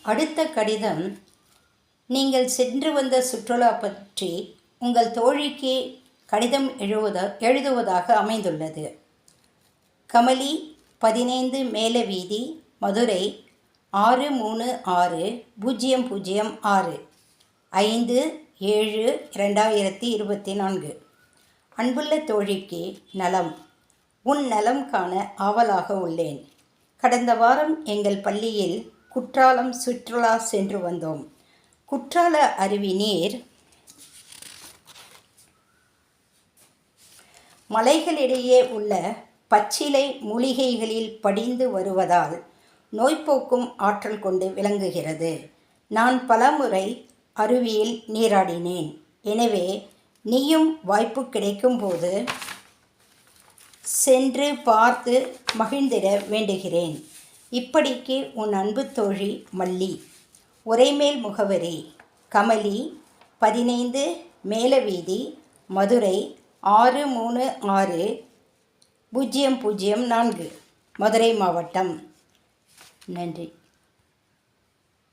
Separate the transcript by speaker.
Speaker 1: அடுத்த கடிதம் நீங்கள் சென்று வந்த சுற்றுலா பற்றி உங்கள் தோழிக்கு கடிதம் எழுதுவதாக அமைந்துள்ளது. கமலி, 15 மேலவீதி, மதுரை 636006, 5/7/2024. அன்புள்ள தோழிக்கு நலம். உன் நலம் காண ஆவலாக உள்ளேன். கடந்த வாரம் எங்கள் பள்ளியில் குற்றாலம் சுற்றுலா சென்று வந்தோம். குற்றால அருவி நீர் மலைகளிடையே உள்ள பச்சிலை மூலிகைகளில் படிந்து வருவதால் நோய்போக்கும் ஆற்றல் கொண்டு விளங்குகிறது. நான் பலமுறை அருவியில் நீராடினேன். எனவே நீயும் வாய்ப்பு கிடைக்கும்போது சென்று பார்த்து மகிழ்ந்திட வேண்டுகிறேன். இப்படிக்கு உன் அன்பு தோழி மல்லி. உரைமேல் முகவரி: கமலி, 15 மேலவீதி, மதுரை 636004, மதுரை மாவட்டம். நன்றி.